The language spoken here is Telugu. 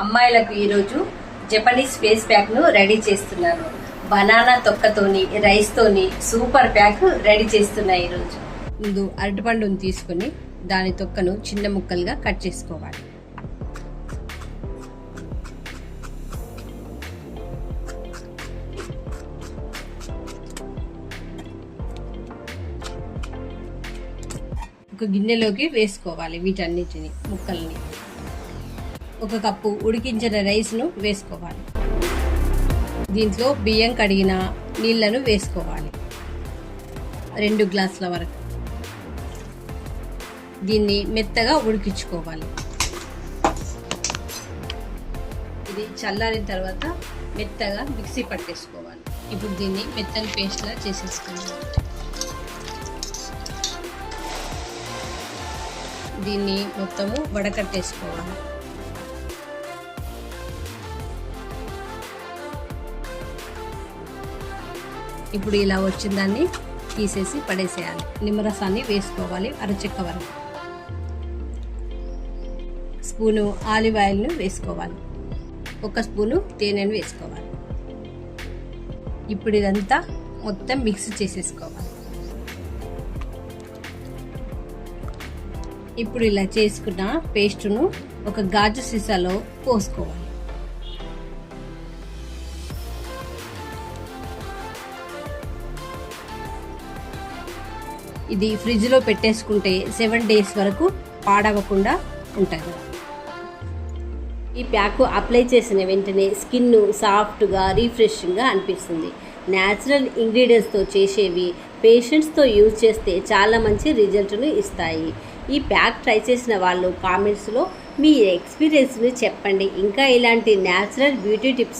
అమ్మాయిలకు ఈరోజు జపనీస్ ఫేస్ ప్యాక్ ను రెడీ చేస్తున్నాను. బనానా తొక్కతోని రైస్ తోని సూపర్ ప్యాక్ రెడీ చేస్తున్నా. ఈరోజు ముందు అరటిపండును తీసుకుని దాని తొక్కను చిన్న ముక్కలుగా కట్ చేసుకోవాలి. ఒక గిన్నెలోకి వేసుకోవాలి వీటన్నిటిని ముక్కల్ని. ఒక కప్పు ఉడికించిన రైస్ను వేసుకోవాలి. దీంట్లో బియ్యం కడిగిన నీళ్లను వేసుకోవాలి 2 గ్లాసుల వరకు. దీన్ని మెత్తగా ఉడికించుకోవాలి. ఇది చల్లారిన తర్వాత మెత్తగా మిక్సీ పట్టేసుకోవాలి. ఇప్పుడు దీన్ని మెత్తని పేస్ట్లా చేసేసుకోవాలి. దీన్ని మొత్తము వడకట్టేసుకోవాలి. ఇప్పుడు ఇలా వచ్చిన దాన్ని తీసేసి పడేసేయాలి. నిమ్మరసాన్ని వేసుకోవాలి అరచెక్క వరకు. స్పూను ఆలివ్ ఆయిల్ను వేసుకోవాలి. 1 స్పూను తేనెను వేసుకోవాలి. ఇప్పుడు ఇదంతా మొత్తం మిక్స్ చేసేసుకోవాలి. ఇప్పుడు ఇలా చేసుకున్న పేస్టును ఒక గాజు సీసాలో పోసుకోవాలి. ఇది ఫ్రిడ్జ్లో పెట్టేసుకుంటే 7 డేస్ వరకు పాడవకుండా ఉంటుంది. ఈ ప్యాక్ అప్లై చేసిన వెంటనే స్కిన్ సాఫ్ట్గా రిఫ్రెషింగ్గా అనిపిస్తుంది. న్యాచురల్ ఇంగ్రీడియంట్స్తో చేసేవి పేషెంట్స్తో యూజ్ చేస్తే చాలా మంచి రిజల్ట్ను ఇస్తాయి. ఈ ప్యాక్ ట్రై చేసిన వాళ్ళు కామెంట్స్లో మీ ఎక్స్పీరియన్స్ని చెప్పండి. ఇంకా ఇలాంటి న్యాచురల్ బ్యూటీ టిప్స్